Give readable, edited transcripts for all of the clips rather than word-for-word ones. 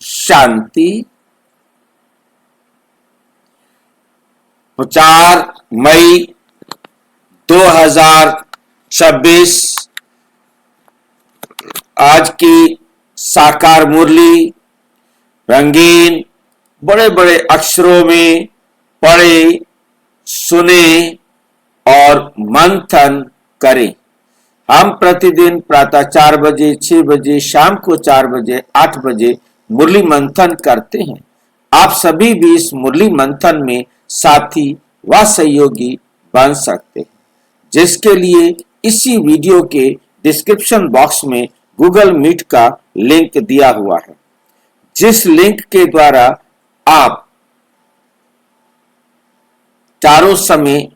शांति। 4 मई 2026 आज की साकार मुरली रंगीन बड़े बड़े अक्षरों में पढ़े, सुने और मंथन करें। हम प्रतिदिन प्रातः 4 बजे, 6 बजे, शाम को 4 बजे, 8 बजे मुरली मंथन करते हैं। आप सभी भी इस मुरली मंथन में साथी व सहयोगी बन सकते हैं, जिसके लिए इसी वीडियो के डिस्क्रिप्शन बॉक्स में गूगल मीट का लिंक दिया हुआ है, जिस लिंक के द्वारा आप चारों समय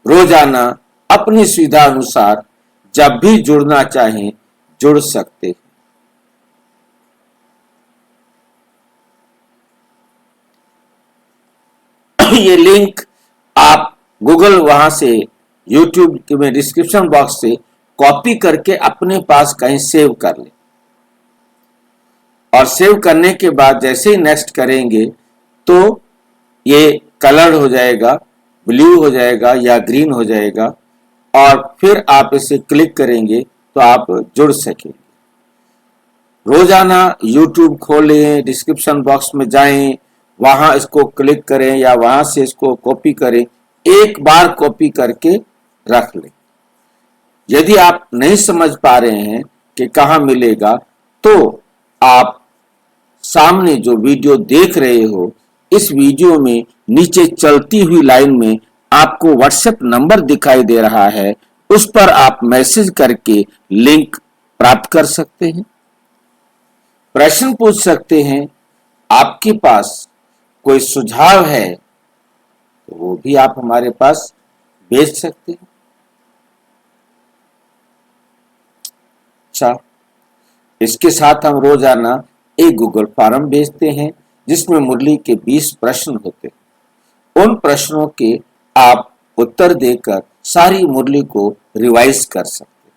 रोजाना अपनी सुविधा अनुसार जब भी जुड़ना चाहें जुड़ सकते हैं। ये लिंक आप गूगल वहां से यूट्यूब में डिस्क्रिप्शन बॉक्स से कॉपी करके अपने पास कहीं सेव कर लें, और सेव करने के बाद जैसे ही नेक्स्ट करेंगे तो ये कलर हो जाएगा, ब्लू हो जाएगा या ग्रीन हो जाएगा, और फिर आप इसे क्लिक करेंगे तो आप जुड़ सकेंगे। रोजाना यूट्यूब खोलें, डिस्क्रिप्शन बॉक्स में जाएं, वहां इसको क्लिक करें या वहां से इसको कॉपी करें, एक बार कॉपी करके रख लें। यदि आप नहीं समझ पा रहे हैं कि कहां मिलेगा, तो आप सामने जो वीडियो देख रहे हो, इस वीडियो में नीचे चलती हुई लाइन में आपको व्हाट्सएप नंबर दिखाई दे रहा है, उस पर आप मैसेज करके लिंक प्राप्त कर सकते हैं, प्रश्न पूछ सकते हैं। आपके पास कोई सुझाव है तो वो भी आप हमारे पास भेज सकते हैं। अच्छा, इसके साथ हम रोजाना एक गूगल फॉर्म भेजते हैं, जिसमें मुरली के 20 प्रश्न होते हैं। उन प्रश्नों के आप उत्तर देकर सारी मुरली को रिवाइज कर सकते हैं।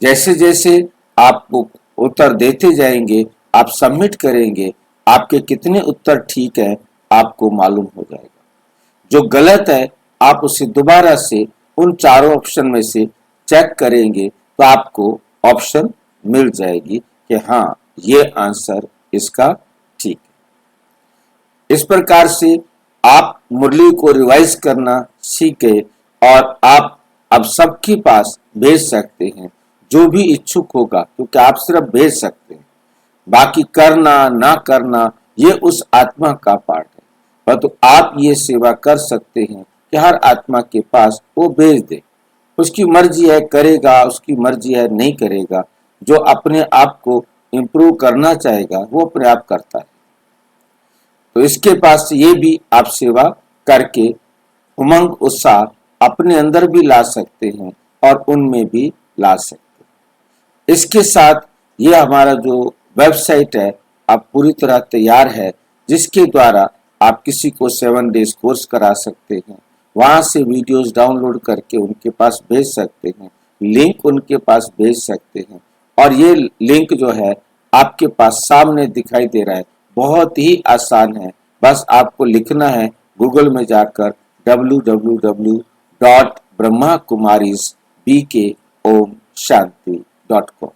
जैसे जैसे आपको उत्तर देते जाएंगे, आप सबमिट करेंगे, आपके कितने उत्तर ठीक है आपको मालूम हो जाएगा। जो गलत है आप उसे दोबारा से उन चारों ऑप्शन में से चेक करेंगे तो आपको ऑप्शन मिल जाएगी कि हाँ, ये आंसर इसका ठीक है। इस प्रकार से आप मुरली को रिवाइज करना सीखे और आप अब सबके पास भेज सकते हैं, जो भी इच्छुक होगा, क्योंकि आप सिर्फ भेज सकते हैं, बाकी करना ना करना ये उस आत्मा का पार्ट है। परंतु आप ये सेवा कर सकते हैं कि हर आत्मा के पास वो भेज दे। उसकी मर्जी है, करेगा, उसकी मर्जी है, नहीं करेगा। जो अपने आप को इम्प्रूव करना चाहेगा वो अपने आप करता है। तो इसके पास ये भी आप सेवा करके उमंग उत्साह अपने अंदर भी ला सकते हैं और उनमें भी ला सकते हैं। इसके साथ ये हमारा जो वेबसाइट है अब पूरी तरह तैयार है, जिसके द्वारा आप किसी को 7 डेज कोर्स करा सकते हैं। वहां से वीडियोस डाउनलोड करके उनके पास भेज सकते हैं, लिंक उनके पास भेज सकते हैं, और ये लिंक जो है आपके पास सामने दिखाई दे रहा है, बहुत ही आसान है। बस आपको लिखना है गूगल में जाकर www.brahmakumarisbkomshanti.com।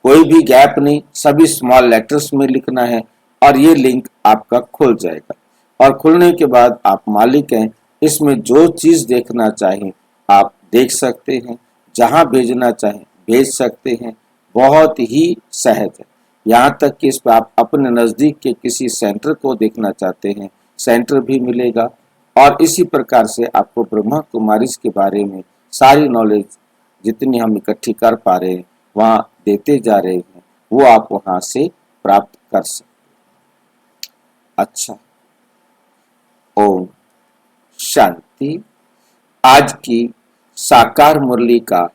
कोई भी गैप नहीं, सभी स्मॉल लेटर्स में लिखना है और ये लिंक आपका खुल जाएगा। और खुलने के बाद आप मालिक हैं, इसमें जो चीज देखना चाहें आप देख सकते हैं, जहां भेजना चाहें भेज सकते हैं। बहुत ही सहज है। यहाँ तक कि इस पर आप अपने नजदीक के किसी सेंटर को देखना चाहते हैं, सेंटर भी मिलेगा। और इसी प्रकार से आपको ब्रह्मा कुमारीज के बारे में सारी नॉलेज जितनी हम इकट्ठी कर पा रहे हैं, वहाँ देते जा रहे हैं, वो आप वहाँ से प्राप्त कर सकते हैं। अच्छा, ओम शांति। आज की साकार मुरली का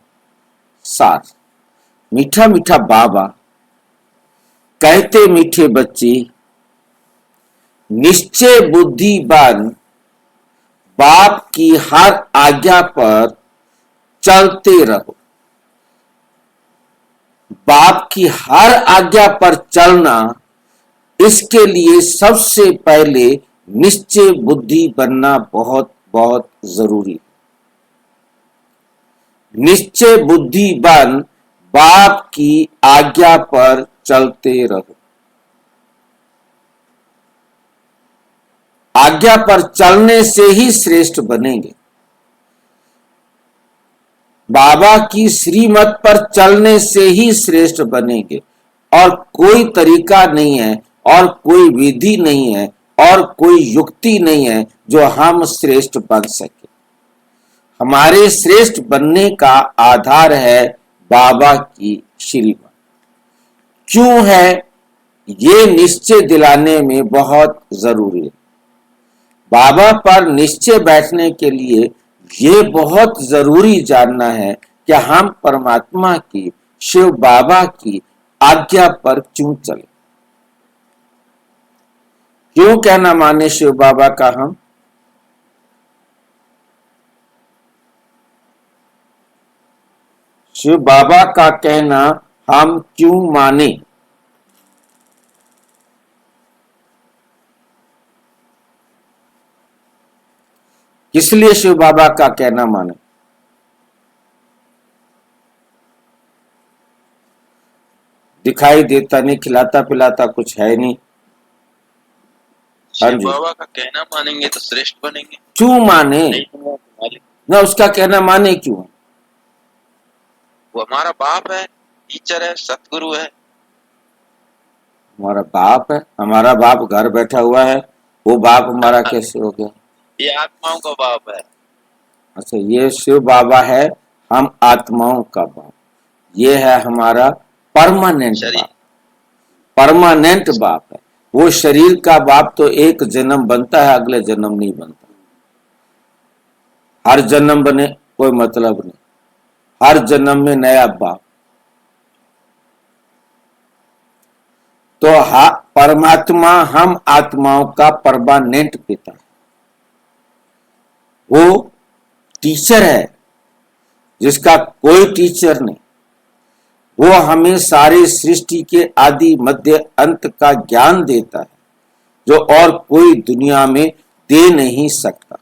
सार। मीठा मीठा बाबा कहते, मीठे बच्चे निश्चय बुद्धिमान बाप की हर आज्ञा पर चलते रहो। बाप की हर आज्ञा पर चलना, इसके लिए सबसे पहले निश्चय बुद्धि बनना बहुत बहुत जरूरी है। निश्चय बुद्धि बन बाप की आज्ञा पर चलते रहो। आज्ञा पर चलने से ही श्रेष्ठ बनेंगे। बाबा की श्रीमत पर चलने से ही श्रेष्ठ बनेंगे, और कोई तरीका नहीं है, और कोई विधि नहीं है, और कोई युक्ति नहीं है जो हम श्रेष्ठ बन सके। हमारे श्रेष्ठ बनने का आधार है बाबा की श्रीमत। क्यों है ये निश्चय दिलाने में बहुत जरूरी है। बाबा पर निश्चय बैठने के लिए ये बहुत जरूरी जानना है कि हम परमात्मा की, शिव बाबा की आज्ञा पर क्यों चले। क्यों कहना माने शिव बाबा का हम? शिव बाबा का कहना हम क्यों माने? किस लिए शिव बाबा का कहना माने? दिखाई देता नहीं, खिलाता पिलाता कुछ है नहीं। शिव बाबा का कहना मानेंगे तो श्रेष्ठ बनेंगे। क्यों माने? ना उसका कहना माने क्यों? वो हमारा बाप है, टीचर है, सतगुरु है। हमारा बाप है, हमारा बाप घर बैठा हुआ है, वो बाप हमारा कैसे हो गया? ये आत्माओं का बाप है। अच्छा, ये शिव बाबा है, हम आत्माओं का बाप। ये है हमारा परमानेंट बाप, परमानेंट बाप है। वो शरीर का बाप तो एक जन्म बनता है, अगले जन्म नहीं बनता। हर जन्म बने कोई मतलब नहीं, हर जन्म में नया बाप। तो परमात्मा हम आत्माओं का परमानेंट पिता है। वो टीचर है जिसका कोई टीचर नहीं। वो हमें सारी सृष्टि के आदि मध्य अंत का ज्ञान देता है, जो और कोई दुनिया में दे नहीं सकता।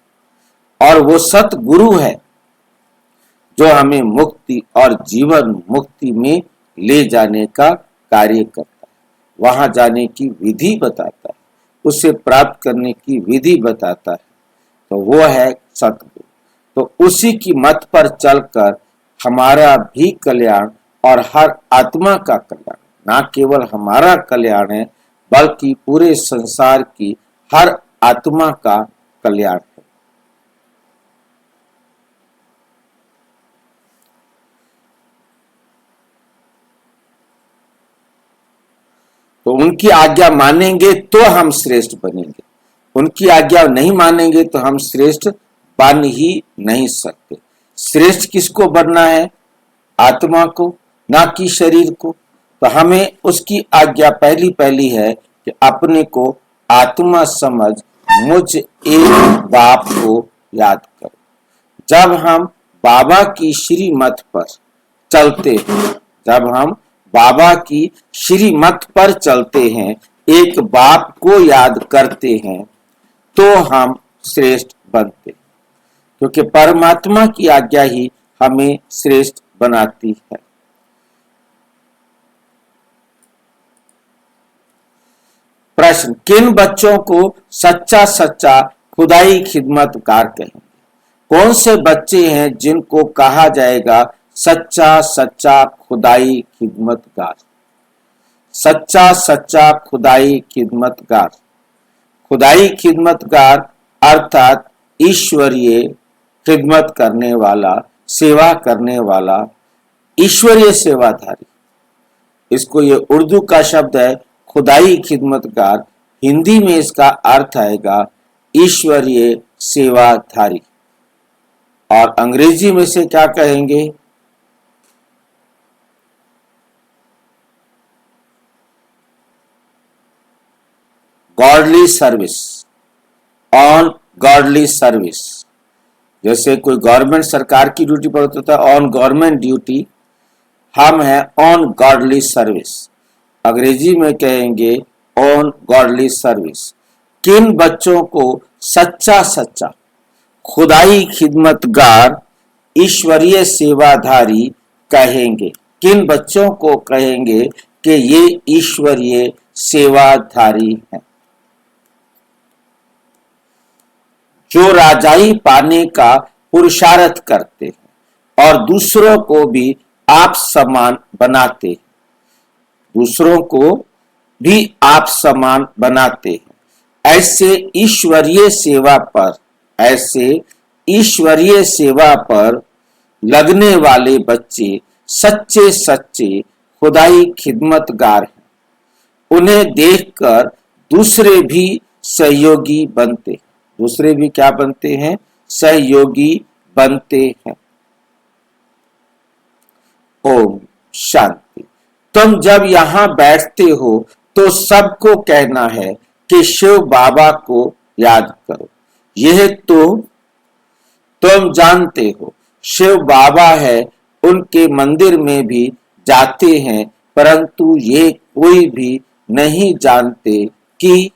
और वो सतगुरु है जो हमें मुक्ति और जीवन मुक्ति में ले जाने का कार्य करता है, वहां जाने की विधि बताता है, उसे प्राप्त करने की विधि बताता है। तो वो है सतगुरु। तो उसी की मत पर चलकर हमारा भी कल्याण और हर आत्मा का कल्याण, ना केवल हमारा कल्याण है बल्कि पूरे संसार की हर आत्मा का कल्याण है। तो उनकी आज्ञा मानेंगे तो हम श्रेष्ठ बनेंगे, उनकी आज्ञा नहीं मानेंगे तो हम श्रेष्ठ बन ही नहीं सकते। श्रेष्ठ किसको बनना है? आत्मा को, ना कि शरीर को। तो हमें उसकी आज्ञा पहली पहली है कि अपने को आत्मा समझ मुझ एक बाप को याद करो। जब हम बाबा की श्रीमत पर चलते हैं, जब हम बाबा की श्रीमत पर चलते हैं, एक बाप को याद करते हैं, तो हम श्रेष्ठ बनते हैं। क्योंकि परमात्मा की आज्ञा ही हमें श्रेष्ठ बनाती है। प्रश्न, किन बच्चों को सच्चा सच्चा खुदाई खिदमतगार कहेंगे? कौन से बच्चे हैं जिनको कहा जाएगा सच्चा सच्चा खुदाई खिदमतगार? सच्चा सच्चा खुदाई खिदमतगार। खुदाई खिदमतगार अर्थात ईश्वरीय खिदमत करने वाला, सेवा करने वाला, ईश्वरीय सेवाधारी। इसको ये उर्दू का शब्द है खुदाई खिदमतगार, हिंदी में इसका अर्थ आएगा ईश्वरीय सेवाधारी। और अंग्रेजी में से क्या कहेंगे? Godly service, on godly service. जैसे कोई गवर्नमेंट सरकार की ड्यूटी पर होता है ऑन गवर्नमेंट ड्यूटी, हम हैं ऑन गॉडली सर्विस। अंग्रेजी में कहेंगे ऑन गॉडली सर्विस। किन बच्चों को सच्चा सच्चा खुदाई खिदमतगार ईश्वरीय सेवाधारी कहेंगे? किन बच्चों को कहेंगे कि ये ईश्वरीय सेवाधारी हैं? जो राजाई पाने का पुरुषार्थ करते हैं और दूसरों को भी आप समान बनाते हैं। दूसरों को भी आप समान बनाते हैं। ऐसे ईश्वरीय सेवा पर लगने वाले बच्चे सच्चे सच्चे खुदाई खिदमतगार हैं। उन्हें देखकर दूसरे भी सहयोगी बनते हैं। दूसरे भी क्या बनते हैं? सहयोगी बनते हैं। ओम शांति। तुम जब यहां बैठते हो तो सबको कहना है कि शिव बाबा को याद करो। यह तो तुम जानते हो, शिव बाबा है, उनके मंदिर में भी जाते हैं, परंतु ये कोई भी नहीं जानते कि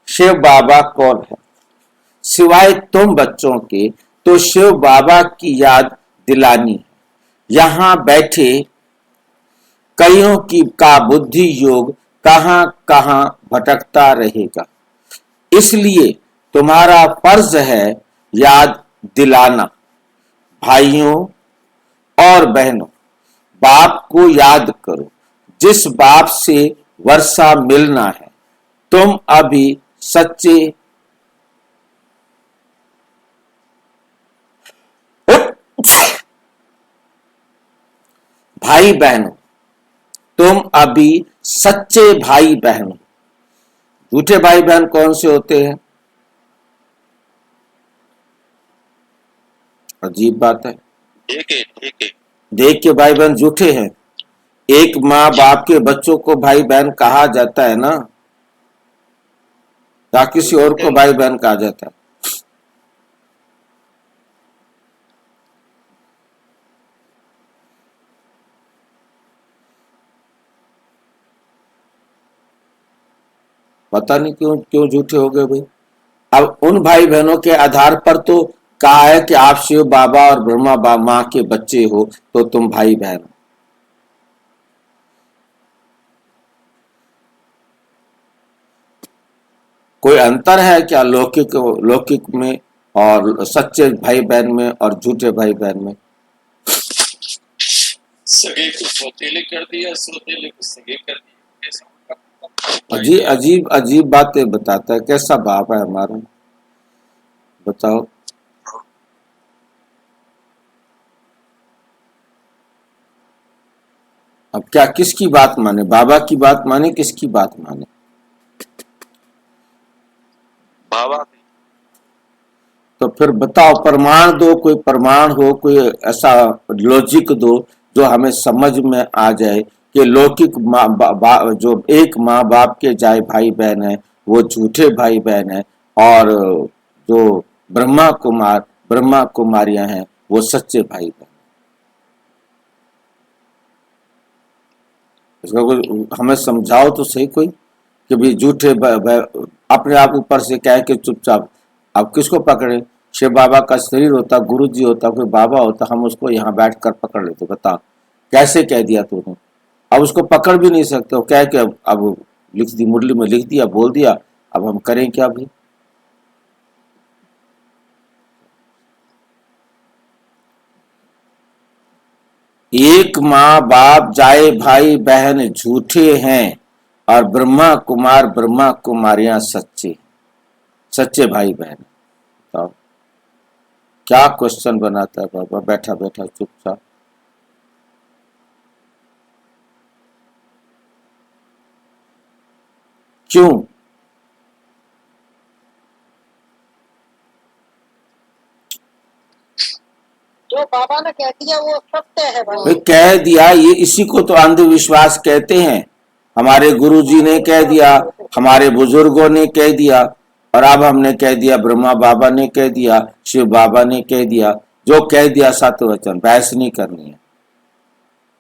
शिव बाबा कौन है। सिवाय तुम बच्चों के तो शिव बाबा की याद दिलानी है। यहाँ बैठे कईयों का बुद्धि योग कहां कहां भटकता रहेगा। इसलिए तुम्हारा फर्ज है याद दिलाना। भाइयों और बहनों, बाप को याद करो, जिस बाप से वर्षा मिलना है। तुम अभी सच्चे भाई बहनों, तुम अभी सच्चे भाई बहन। झूठे भाई बहन कौन से होते हैं? अजीब बात है। देख के भाई बहन झूठे हैं। एक माँ बाप के बच्चों को भाई बहन कहा जाता है ना, या किसी और को भाई बहन कहा जाता है? पता नहीं क्यों झूठे हो गए भाई। अब उन भाई बहनों के आधार पर तो कहा है कि आप शिव बाबा और ब्रह्मा माँ के बच्चे हो तो तुम भाई बहन हो। कोई अंतर है क्या लौकिक में और सच्चे भाई बहन में और झूठे भाई बहन में? सगे को सौतेले कर दिया, सौतेले को सगे कर दिया। अजीब बातें बताता है। कैसा बाप है हमारा, बताओ। अब क्या किसकी बात माने? बाबा की बात माने, किसकी बात माने? बाबा। तो फिर बताओ, प्रमाण दो, कोई प्रमाण हो, कोई ऐसा लॉजिक दो जो हमें समझ में आ जाए कि लौकिक जो एक माँ बाप के जाए भाई बहन है वो झूठे भाई बहन है, और जो ब्रह्मा कुमारियां हैं वो सच्चे भाई बहन। इसका कोई हमें समझाओ तो सही कोई, कि भी झूठे अपने आप ऊपर से कह के चुपचाप। अब किसको पकड़े? शिव बाबा का शरीर होता, गुरु जी होता, कोई बाबा होता, हम उसको यहाँ बैठ कर पकड़ लेते। बता कैसे कह दिया तूने? अब उसको पकड़ भी नहीं सकते हो, कह के अब लिख दी, मुरली में लिख दिया, बोल दिया, अब हम करें क्या भाई? एक माँ बाप जाए भाई बहन झूठे हैं और ब्रह्मा कुमारियां सच्चे भाई बहन। तो क्या क्वेश्चन बनाता है बाबा बैठा बैठा चुपचाप। क्यों? जो बाबा ने कह दिया वो सत्य है भाई। कह दिया, ये इसी को तो अंधविश्वास कहते हैं। हमारे गुरुजी ने कह दिया, हमारे बुजुर्गों ने कह दिया, और अब हमने कह दिया, ब्रह्मा बाबा ने कह दिया, शिव बाबा ने कह दिया। जो कह दिया सत्य वचन, बहस नहीं करनी है।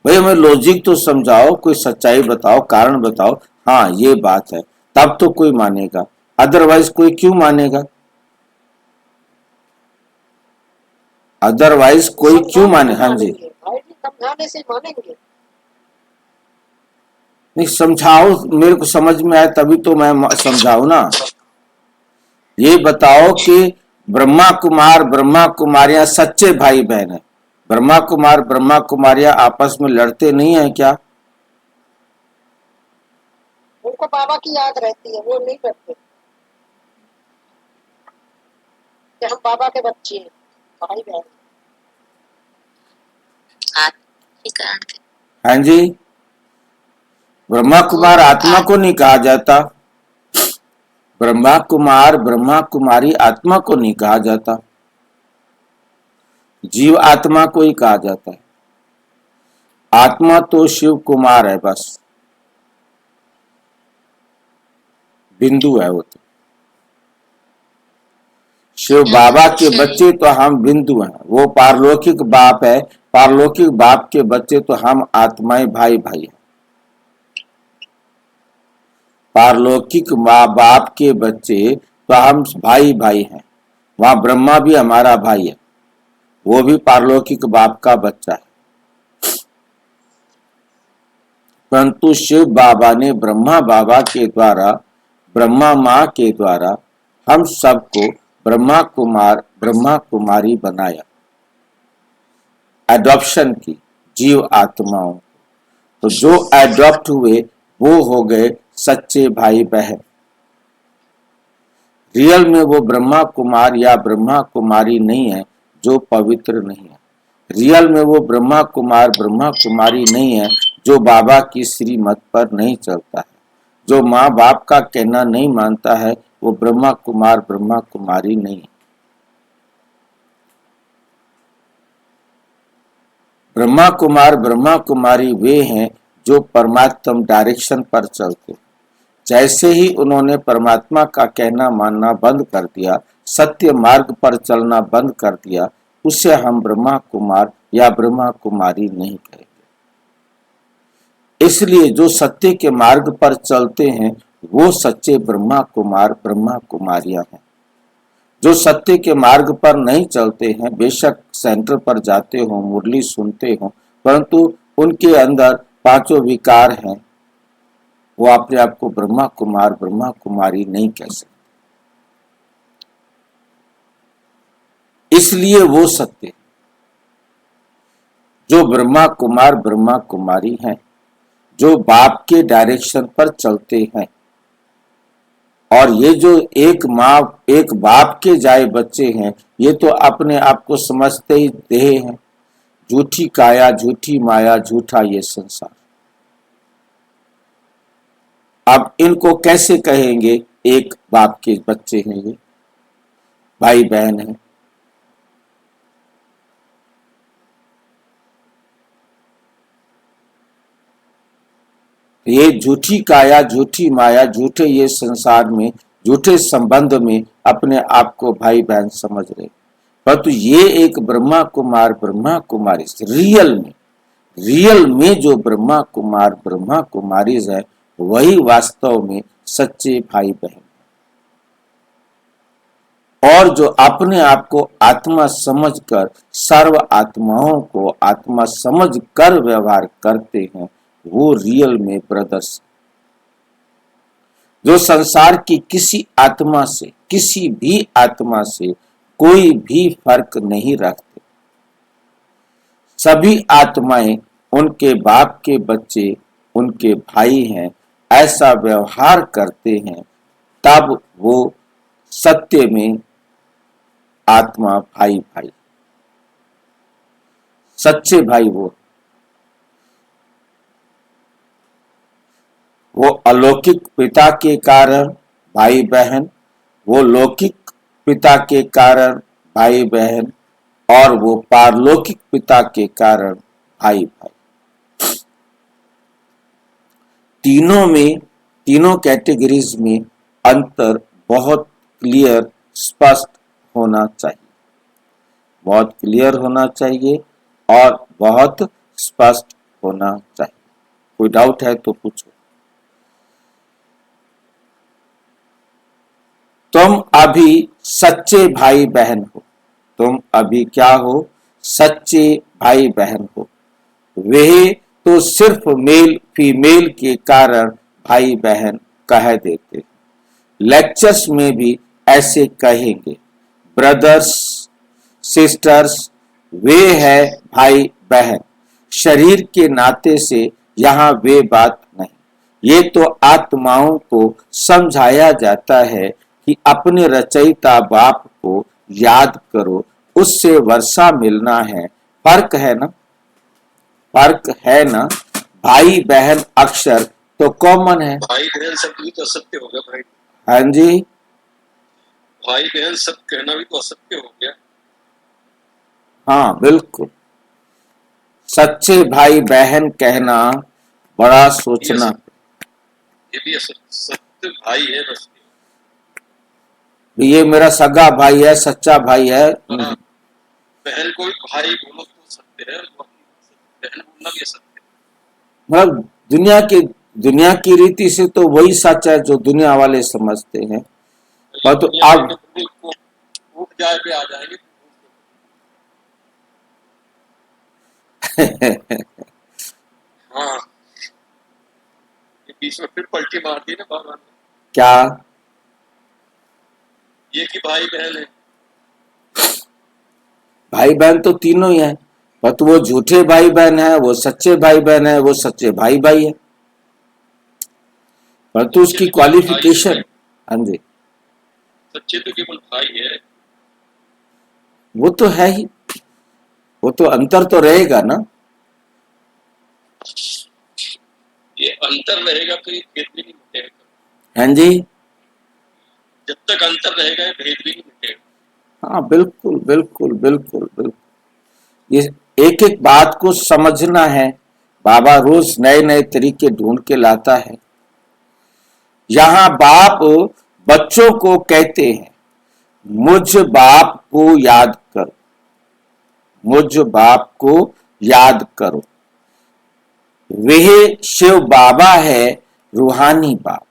भाई हमें लॉजिक तो समझाओ, कोई सच्चाई बताओ, कारण बताओ, हाँ ये बात है, तब तो कोई मानेगा, अदरवाइज कोई क्यों मानेगा? अदरवाइज कोई क्यों माने? हाँ जी, भाई जी समझाने से मानेंगे। नहीं समझाओ, मेरे को समझ में आए तभी तो मैं समझाऊ ना। ये बताओ कि ब्रह्मा कुमार ब्रह्मा कुमारियां सच्चे भाई बहन है, ब्रह्मा कुमार ब्रह्मा कुमारियां आपस में लड़ते नहीं है क्या? उनको बाबा की याद रहती है, वो नहीं करते कि हम बाबा के बच्चे हैं, भाई बहन। हाँ जी, ब्रह्मा कुमार आत्मा को नहीं कहा जाता, ब्रह्मा कुमार ब्रह्मा कुमारी आत्मा को नहीं कहा जाता, जीव आत्मा को ही कहा जाता है। आत्मा तो शिव कुमार है, बस बिंदु है वो तो। शिव बाबा के बच्चे तो हम बिंदु हैं, वो पारलौकिक बाप है, पारलौकिक बाप के बच्चे तो हम आत्माएं भाई भाई हैं। पारलौकिक माँ बाप के बच्चे तो हम भाई भाई हैं। वहां ब्रह्मा भी हमारा भाई है, वो भी पारलौकिक बाप का बच्चा है। परंतु शिव बाबा ने ब्रह्मा बाबा के द्वारा, ब्रह्मा माँ के द्वारा हम सबको ब्रह्मा कुमार ब्रह्मा कुमारी बनाया, एडॉप्शन की जीव आत्माओं। तो जो एडॉप्ट हुए वो हो गए सच्चे भाई बहन। रियल में वो ब्रह्मा कुमार या ब्रह्मा कुमारी नहीं है जो पवित्र नहीं है। रियल में वो ब्रह्मा कुमार ब्रह्मा कुमारी नहीं है जो बाबा की श्रीमत पर नहीं चलता है, जो माँ बाप का कहना नहीं मानता है, वो ब्रह्मा कुमार ब्रह्मा कुमारी नहीं है। ब्रह्मा कुमार ब्रह्मा कुमारी वे हैं जो परमात्म डायरेक्शन पर चलते। जैसे ही उन्होंने परमात्मा का कहना मानना बंद कर दिया, सत्य मार्ग पर चलना बंद कर दिया, उसे हम ब्रह्मा कुमार या ब्रह्मा कुमारी नहीं कहेंगे। इसलिए जो सत्य के मार्ग पर चलते हैं वो सच्चे ब्रह्मा कुमार ब्रह्मा कुमारियां हैं। जो सत्य के मार्ग पर नहीं चलते हैं, बेशक सेंटर पर जाते हो, मुरली सुनते हो, परंतु उनके अंदर पांचों विकार हैं, वो अपने आप को ब्रह्मा कुमार ब्रह्मा कुमारी नहीं कह सकते। इसलिए वो सत्य जो ब्रह्मा कुमार ब्रह्मा कुमारी हैं, जो बाप के डायरेक्शन पर चलते हैं। और ये जो एक माँ एक बाप के जाए बच्चे हैं, ये तो अपने आप को समझते ही देह हैं। झूठी काया झूठी माया झूठा ये संसार। अब इनको कैसे कहेंगे एक बाप के बच्चे हैं, ये भाई बहन हैं? ये झूठी काया झूठी माया झूठे ये संसार में झूठे संबंध में अपने आप को भाई बहन समझ रहे, परंतु ये एक ब्रह्मा कुमार ब्रह्मा कुमारी रियल में जो ब्रह्मा कुमार ब्रह्मा कुमारी है, वही वास्तव में सच्चे भाई बहन। और जो अपने आप को आत्मा समझकर सर्व आत्माओं को आत्मा समझ कर व्यवहार करते हैं, वो रियल में ब्रदर्स। जो संसार की किसी आत्मा से किसी भी आत्मा से कोई भी फर्क नहीं रखते, सभी आत्माएं उनके बाप के बच्चे उनके भाई हैं, ऐसा व्यवहार करते हैं, तब वो सत्य में आत्मा भाई भाई सच्चे भाई। वो अलौकिक पिता के कारण भाई बहन, वो लौकिक पिता के कारण भाई बहन, और वो पारलौकिक पिता के कारण भाई भाई। तीनों कैटेगरीज में अंतर बहुत क्लियर स्पष्ट होना चाहिए, बहुत क्लियर होना चाहिए और बहुत स्पष्ट होना चाहिए। कोई डाउट है तो पूछो। तुम अभी सच्चे भाई बहन हो। तुम अभी क्या हो? सच्चे भाई बहन हो। वे तो सिर्फ मेल फीमेल के कारण भाई बहन कह देते। लेक्चर्स में भी ऐसे कहेंगे, ब्रदर्स सिस्टर्स, वे है भाई बहन। शरीर के नाते से यहाँ वे बात नहीं। ये तो आत्माओं को समझाया जाता है कि अपने रचयिता बाप को याद करो, उससे वर्षा मिलना है। फर्क है ना? फर्क है ना? भाई बहन अक्षर तो कॉमन है। भाई बहन शब्द भी तो असत्य हो गया भाई। हाँ जी, भाई बहन सब कहना भी तो असत्य हो गया। हाँ बिल्कुल। सच्चे भाई बहन कहना बड़ा सोचना। ये भी सत्य भाई है बस। ये मेरा सगा भाई है, सच्चा भाई है। हाँ, बहन को भी भाई बोलो तो सत्य है, बहन बोलना भी असत्य है। मतलब दुनिया की रीति से तो वही सच है जो दुनिया वाले समझते हैं। पर तो अब उठ जाए पे आ जाएंगे। हाँ, ये बीच में फिर पलटी मार दी ना बाबा ने। क्या? ये कि भाई बहन है। भाई बहन तो तीनों ही है, पर तो वो झूठे भाई बहन है, वो सच्चे भाई बहन है, वो सच्चे भाई भाई है। पर तो उसकी क्वालिफिकेशन। हाँ जी, सच्चे तो केवल भाई है। वो तो है ही। वो तो अंतर तो रहेगा ना। ये अंतर रहेगा तो ये भेद भी नहीं मिटेगा। हाँ जी, जब तक अंतर रहेगा ये भेद भी नहीं मिटेगा। हाँ बिल्कुल बिल्कुल बिल्कुल बिल्कुल। ये एक एक बात को समझना है। बाबा रोज नए नए तरीके ढूंढ के लाता है। यहाँ बाप बच्चों को कहते हैं, मुझ बाप को याद करो, मुझ बाप को याद करो। वह शिव बाबा है, रूहानी बाप,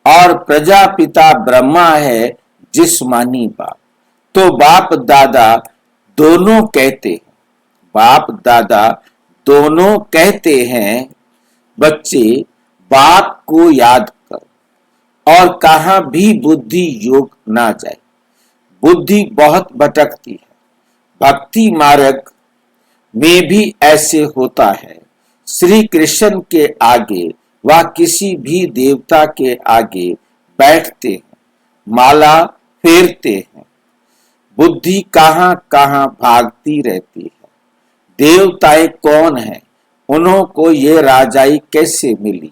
और प्रजापिता ब्रह्मा है, जिस्मानी बाप। तो बाप दादा दोनों कहते हैं, बाप दादा दोनों कहते हैं, बच्चे बाप को याद करो और कहां भी बुद्धि योग ना जाए। बुद्धि बहुत भटकती है। भक्ति मार्ग में भी ऐसे होता है। श्री कृष्ण के आगे व किसी भी देवता के आगे बैठते हैं, माला फेरते हैं, बुद्धि कहां कहां भागती रहती है। देवताएं कौन है? उन्हों को ये राजाई कैसे मिली,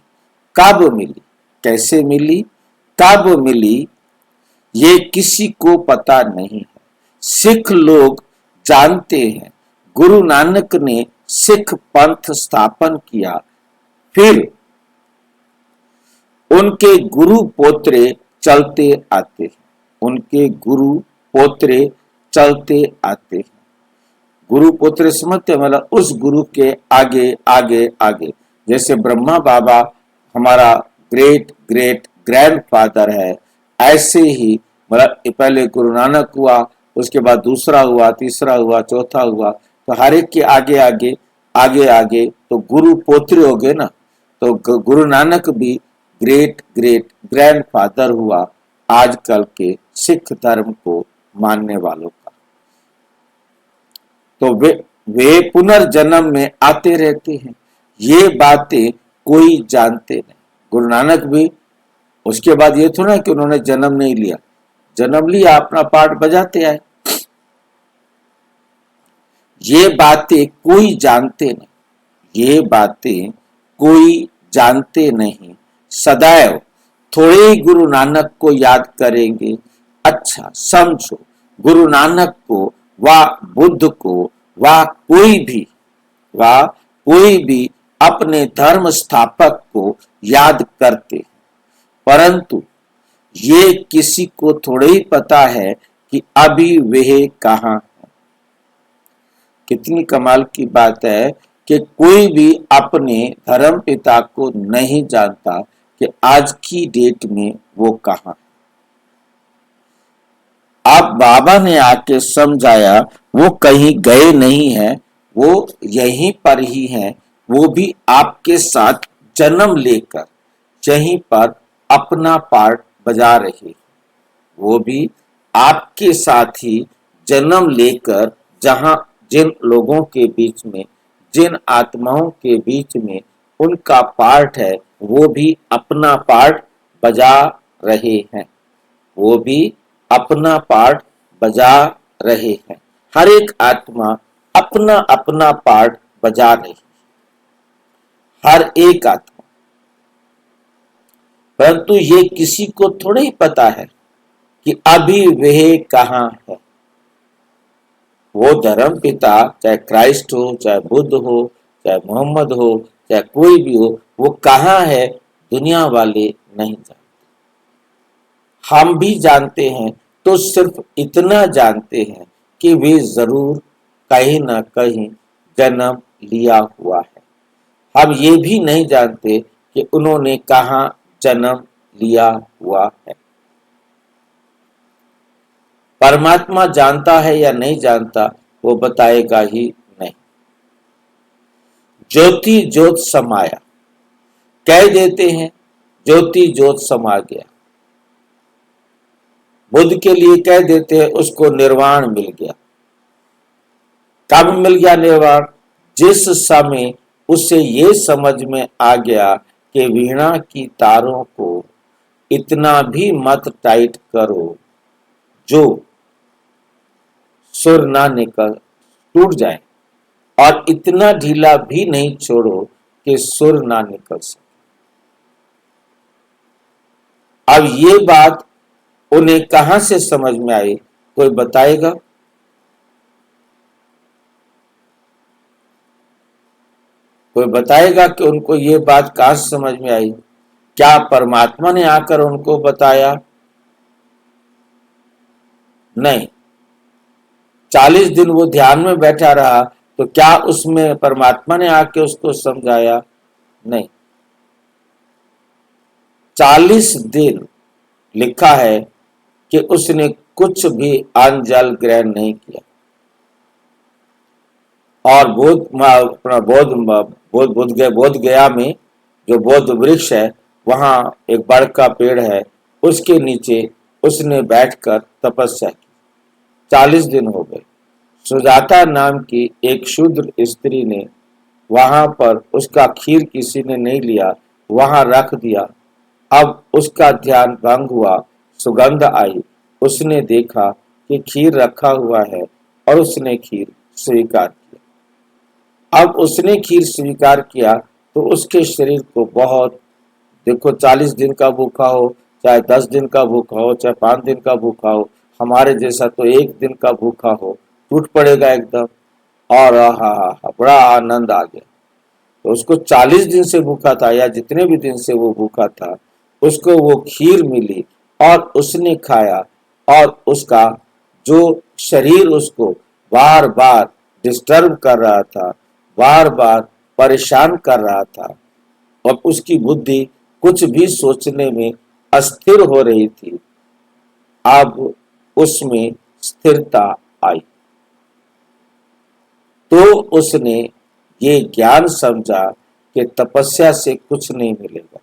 कब मिली, कैसे मिली, कब मिली, ये किसी को पता नहीं है। सिख लोग जानते हैं, गुरु नानक ने सिख पंथ स्थापन किया, फिर उनके गुरु पोत्रे चलते आते हैं, उनके गुरु पोत्रे चलते आते हैं। गुरु पोत्रे समझते, मतलब उस गुरु के आगे आगे आगे। जैसे ब्रह्मा बाबा हमारा ग्रेट ग्रेट ग्रैंडफादर है, ऐसे ही मतलब पहले गुरु नानक हुआ, उसके बाद दूसरा हुआ, तीसरा हुआ, चौथा हुआ, तो हर एक के आगे आगे आगे आगे तो गुरु पोत्रे हो गए ना। तो गुरु नानक भी ग्रेट ग्रेट ग्रैंडफादर हुआ आजकल के सिख धर्म को मानने वालों का। तो वे पुनर्जन्म में आते रहते हैं। ये बातें कोई जानते नहीं। गुरु नानक भी उसके बाद ये थोड़ा कि उन्होंने जन्म नहीं लिया, जन्म लिया, अपना पार्ट बजाते आए। ये बातें कोई जानते नहीं, ये बातें कोई जानते नहीं। सदैव थोड़े ही गुरु नानक को याद करेंगे। अच्छा समझो, गुरु नानक को व बुद्ध को व कोई भी अपने धर्म स्थापक को याद करते हैं, परंतु ये किसी को थोड़े ही पता है कि अभी वह कहाँ है। कितनी कमाल की बात है कि कोई भी अपने धर्म पिता को नहीं जानता कि आज की डेट में वो कहाँ। अब बाबा ने आके समझाया वो कहीं गए नहीं है, वो यहीं पर ही है, वो भी आपके साथ जन्म लेकर यहीं पर अपना पार्ट बजा रहे। वो भी आपके साथ ही जन्म लेकर जहां जिन लोगों के बीच में, जिन आत्माओं के बीच में उनका पार्ट है, वो भी अपना पार्ट बजा रहे हैं। वो भी अपना पार्ट बजा रहे हैं। हर एक आत्मा अपना अपना पार्ट बजा रही, हर एक आत्मा। परंतु ये किसी को थोड़ा ही पता है कि अभी वह कहाँ है। वो धर्म पिता, चाहे क्राइस्ट हो, चाहे बुद्ध हो, चाहे मोहम्मद हो, चाहे कोई भी हो, वो कहाँ है दुनिया वाले नहीं जानते। हम भी जानते हैं तो सिर्फ इतना जानते हैं कि वे जरूर कहीं ना कहीं जन्म लिया हुआ है। हम ये भी नहीं जानते कि उन्होंने कहाँ जन्म लिया हुआ है। परमात्मा जानता है या नहीं जानता वो बताएगा ही नहीं। ज्योति ज्योत समाया, कह देते हैं ज्योति ज्योत समा गया। बुद्ध के लिए कह देते हैं उसको निर्वाण मिल गया। कब मिल गया निर्वाण? जिस समय उसे ये समझ में आ गया कि वीणा की तारों को इतना भी मत टाइट करो जो सुर ना निकल टूट जाए, और इतना ढीला भी नहीं छोड़ो कि सुर ना निकल सके। अब ये बात उन्हें कहां से समझ में आई, कोई बताएगा? कोई बताएगा कि उनको ये बात कहां से समझ में आई? क्या परमात्मा ने आकर उनको बताया? नहीं। 40 दिन वो ध्यान में बैठा रहा तो क्या उसमें परमात्मा ने आके उसको समझाया? नहीं। 40 दिन लिखा है कि उसने कुछ भी अन्न जल ग्रहण नहीं किया। और बोध गया में जो बौद्ध वृक्ष है, वहां एक बड़ का पेड़ है, उसके नीचे उसने बैठकर तपस्या की। 40 दिन हो गए। सुजाता नाम की एक शूद्र स्त्री ने वहां पर उसका खीर किसी ने नहीं लिया, वहां रख दिया। अब उसका ध्यान भंग हुआ, सुगंध आई, उसने देखा कि खीर रखा हुआ है और उसने खीर स्वीकार किया। अब उसने खीर स्वीकार किया तो उसके शरीर को बहुत, देखो 40 दिन का भूखा हो, चाहे 10 दिन का भूखा हो, चाहे 5 दिन का भूखा हो, हमारे जैसा तो 1 दिन का भूखा हो, टूट पड़ेगा एकदम। और बड़ा आनंद आ गया। तो उसको 40 दिन से भूखा था या जितने भी दिन से वो भूखा था, उसको वो खीर मिली और उसने खाया, और उसका जो शरीर उसको बार बार डिस्टर्ब कर रहा था, बार बार परेशान कर रहा था, और उसकी बुद्धि कुछ भी सोचने में अस्थिर हो रही थी, अब उसमें स्थिरता आई। तो उसने ये ज्ञान समझा कि तपस्या से कुछ नहीं मिलेगा।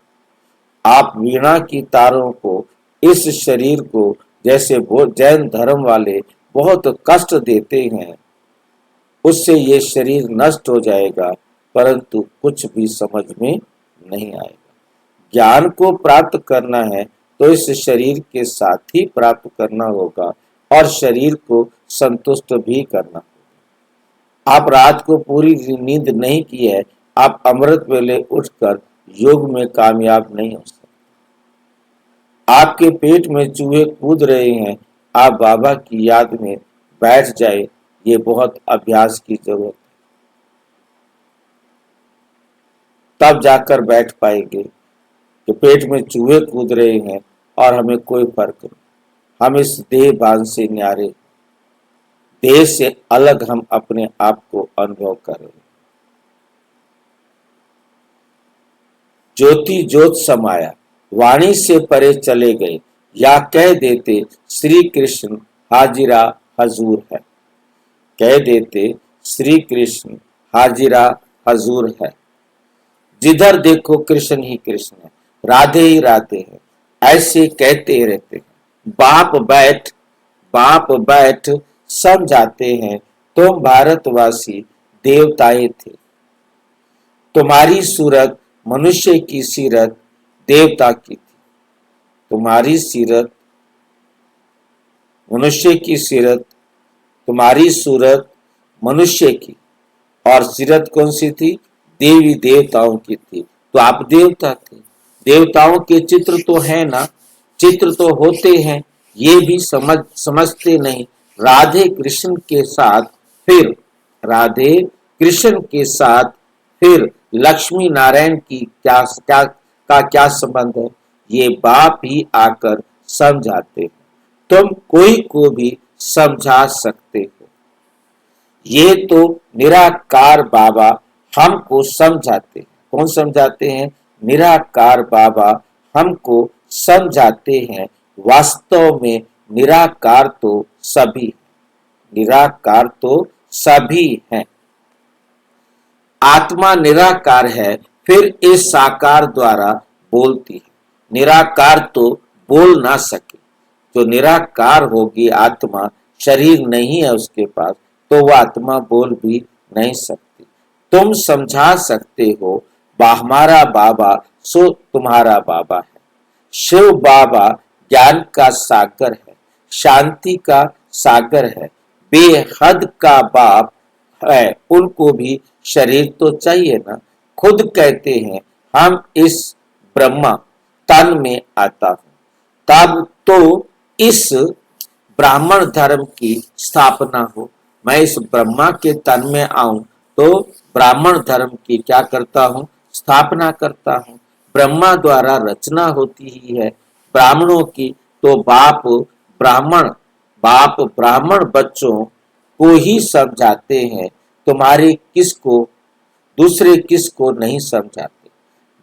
आप वीणा की तारों को, इस शरीर को, जैसे जैन धर्म वाले बहुत कष्ट देते हैं, उससे ये शरीर नष्ट हो जाएगा, परंतु कुछ भी समझ में नहीं आएगा। ज्ञान को प्राप्त करना है तो इस शरीर के साथ ही प्राप्त करना होगा, और शरीर को संतुष्ट भी करना होगा। आप रात को पूरी नींद नहीं की है, आप अमृत वेले उठकर योग में कामयाब नहीं हो सकते। आपके पेट में चूहे कूद रहे हैं, आप बाबा की याद में बैठ जाए, ये बहुत अभ्यास की जरूरत है, तब जाकर बैठ पाएंगे कि पेट में चूहे कूद रहे हैं और हमें कोई फर्क नहीं। हम इस देह भान से न्यारे, देह से अलग हम अपने आप को अनुभव कर रहे हैं। ज्योति ज्योत समाया, वाणी से परे चले गए, या कह देते श्री कृष्ण हाजिरा हजूर है। कह देते श्री कृष्ण हाजिरा हजूर है। जिधर देखो कृष्ण ही कृष्ण है, राधे ही राधे है, ऐसे कहते रहते हैं। बाप बैठ समझाते हैं, तुम भारतवासी देवताएं थे। तुम्हारी सूरत मनुष्य की सीरत देवता की थी। तुम्हारी सीरत मनुष्य की सीरत, तुम्हारी सूरत मनुष्य की, और सीरत कौन सी थी? देवी देवताओं की थी। तो आप देवता थे। देवताओं के चित्र तो है ना, चित्र तो होते हैं, ये भी समझते नहीं। राधे कृष्ण के साथ फिर राधे कृष्ण के साथ फिर लक्ष्मी नारायण की क्या संबंध है? ये बाप ही आकर समझाते हैं। तुम कोई को भी समझा सकते हो। ये तो निराकार बाबा हमको समझाते हैं। कौन समझाते हैं? निराकार बाबा हमको समझाते हैं। वास्तव में निराकार तो सभी, निराकार तो सभी हैं। आत्मा निराकार है, फिर इस साकार द्वारा बोलती है। निराकार तो बोल ना सके। जो निराकार होगी आत्मा, शरीर नहीं है उसके पास, तो वह आत्मा बोल भी नहीं सकती। तुम समझा सकते हो, हमारा बाबा सो तुम्हारा बाबा है। शिव बाबा ज्ञान का सागर है, शांति का सागर है, बेहद का बाप है। उनको भी शरीर तो चाहिए ना। खुद कहते हैं, हम इस ब्रह्मा तन में आता हूं, तब तो इस ब्राह्मण धर्म की स्थापना हो। मैं इस ब्रह्मा के तन में आऊं तो ब्राह्मण धर्म की क्या करता हूं? स्थापना करता हूं। ब्रह्मा द्वारा रचना होती ही है ब्राह्मणों की, तो बाप ब्राह्मण बच्चों को ही समझाते हैं। तुम्हारे किसको, दूसरे किसको नहीं समझाते,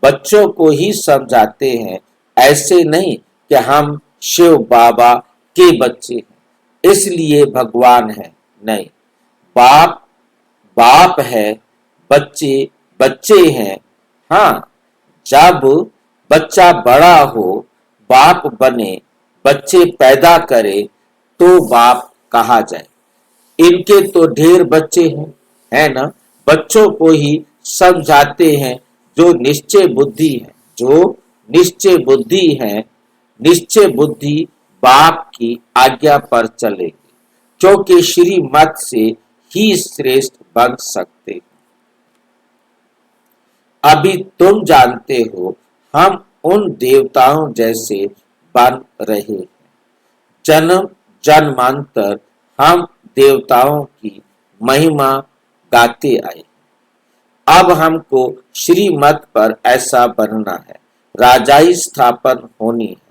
बच्चों को ही समझाते हैं। ऐसे नहीं कि हम शिव बाबा के बच्चे हैं इसलिए भगवान है, नहीं। बाप है, बच्चे बच्चे हैं। हाँ, जब बच्चा बड़ा हो, बाप बने, बच्चे पैदा करे, तो बाप कहा जाए। इनके तो ढेर बच्चे हैं, है ना। बच्चों को ही समझाते हैं जो निश्चय बुद्धि है, जो निश्चय बुद्धि है। निश्चय बुद्धि बाप की आज्ञा पर चलेगी, क्योंकि श्रीमत से ही श्रेष्ठ बन सकते हैं। अभी तुम जानते हो, हम उन देवताओं जैसे बन रहे हैं। जन्म जन्मांतर हम देवताओं की महिमा गाते आए। अब हमको श्रीमत पर ऐसा बनना है, राजाई स्थापन होनी है।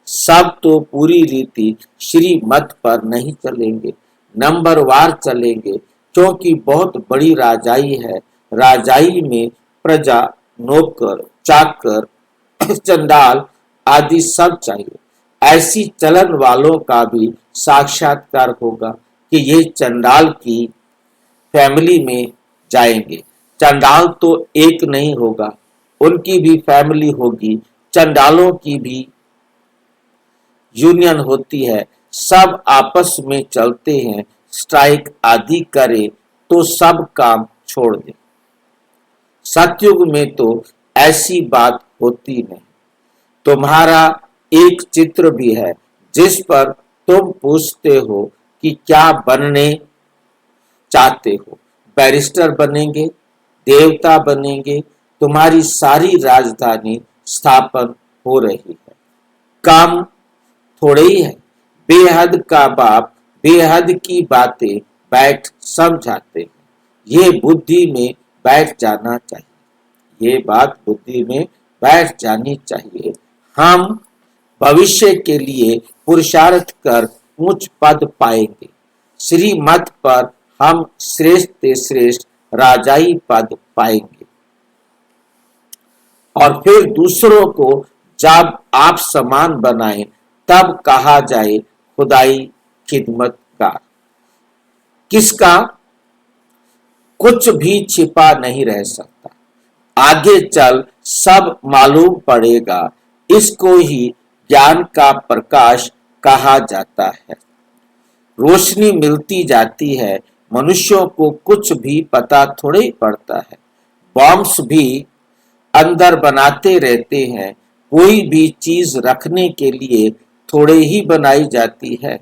सब तो पूरी रीति श्रीमत पर नहीं चलेंगे, नंबरवार चलेंगे, क्योंकि बहुत बड़ी राजाई है। राजाई में प्रजा, नौकर, चाकर, चंडाल आदि सब चाहिए। ऐसी चलन वालों का भी साक्षात्कार होगा कि ये चंडाल की फैमिली में जाएंगे। चंडाल तो एक नहीं होगा, उनकी भी फैमिली होगी। चंडालों की भी यूनियन होती है, सब आपस में चलते हैं। स्ट्राइक आदि करे तो सब काम छोड़ दे। सतयुग में तो ऐसी बात होती नहीं। तुम्हारा एक चित्र भी है जिस पर तुम पूछते हो कि क्या बनने चाहते हो। बैरिस्टर बनेंगे, देवता बनेंगे। तुम्हारी सारी राजधानी स्थापन हो रही है। काम थोड़े ही है। बेहद का बाप बेहद की बातें बैठ समझाते हैं। ये बुद्धि में बैठ जाना चाहिए, ये बात बुद्धि में बैठ जानी चाहिए। हम भविष्य के लिए पुरुषार्थ कर उच्च पद पाएंगे। श्रीमत पर हम श्रेष्ठ से श्रेष्ठ राजाई पद पाएंगे। और फिर दूसरों को जब आप समान बनाएं तब कहा जाए खुदाई खिदमतगार। किसका कुछ भी छिपा नहीं रह सकता, आगे चल सब मालूम पड़ेगा। इसको ही ज्ञान का प्रकाश कहा जाता है। रोशनी मिलती जाती है, मनुष्यों को कुछ भी पता थोड़े ही पड़ता है। बॉम्ब्स भी अंदर बनाते रहते हैं, कोई भी चीज रखने के लिए थोड़े ही बनाई जाती है।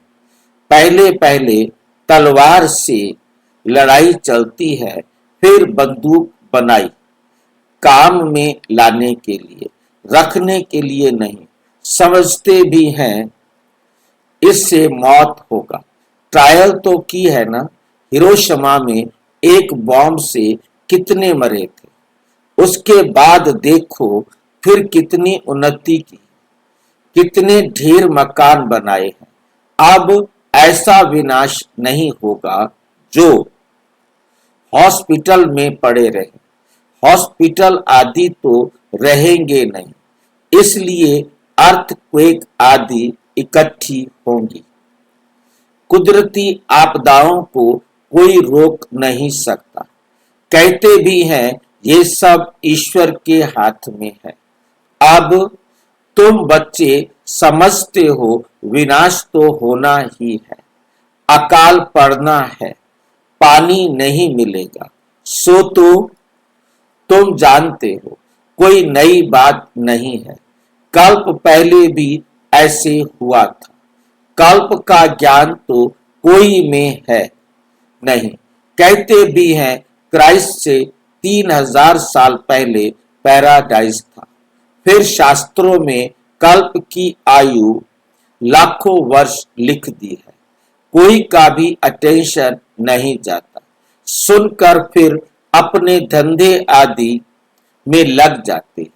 पहले पहले तलवार से लड़ाई चलती है, फिर बंदूक बनाई काम में लाने के लिए, रखने के लिए नहीं। समझते भी हैं इससे मौत होगा। ट्रायल तो की है ना, हिरोशिमा में एक बॉम्ब से कितने मरे थे। उसके बाद देखो फिर कितनी उन्नति की, कितने ढेर मकान बनाए हैं। अब ऐसा विनाश नहीं होगा जो हॉस्पिटल में पड़े रहे। हॉस्पिटल आदि तो रहेंगे नहीं, इसलिए अर्थक्वेक आदि इकट्ठी होंगी। कुदरती आपदाओं को कोई रोक नहीं सकता। कहते भी हैं ये सब ईश्वर के हाथ में है। अब तुम बच्चे समझते हो विनाश तो होना ही है, अकाल पड़ना है, पानी नहीं मिलेगा, सो तो तुम जानते हो, कोई नई बात नहीं है। कल्प पहले भी ऐसे हुआ था। कल्प का ज्ञान तो कोई में है नहीं। कहते भी हैं क्राइस्ट से 3000 साल पहले पैराडाइज था। फिर शास्त्रों में कल्प की आयु लाखों वर्ष लिख दी है, कोई का भी अटेंशन नहीं जाता। सुनकर फिर अपने धंधे आदि में लग जाते हैं।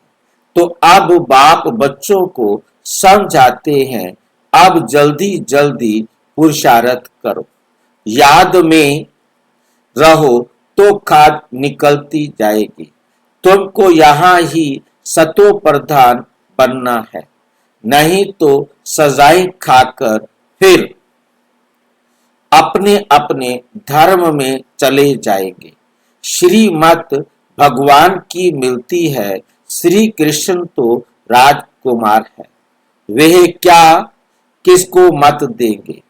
तो अब बाप बच्चों को समझाते हैं, अब जल्दी जल्दी पुरुषार्थ करो, याद में रहो तो खाद निकलती जाएगी। तुमको यहाँ ही सतो प्रधान बनना है, नहीं तो सजाएं खाकर फिर अपने अपने धर्म में चले जाएंगे। श्रीमत भगवान की मिलती है, श्री कृष्ण तो राजकुमार है, वह क्या किसको मत देंगे।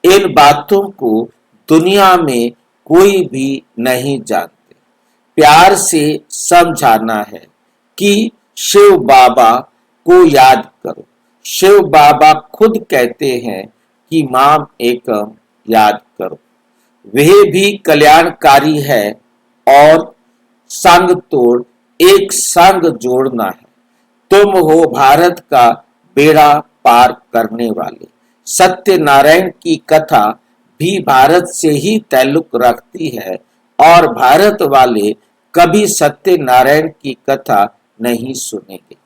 इन बातों को दुनिया में कोई भी नहीं जानते। प्यार से समझाना है कि शिव बाबा को याद करो। शिव बाबा खुद कहते हैं कि माम एकम याद करो। वह भी कल्याणकारी है और संग तोड़ एक संग जोड़ना है। तुम हो भारत का बेड़ा पार करने वाले। सत्यनारायण की कथा भी भारत से ही ताल्लुक रखती है और भारत वाले कभी सत्यनारायण की कथा नहीं सुनेंगे।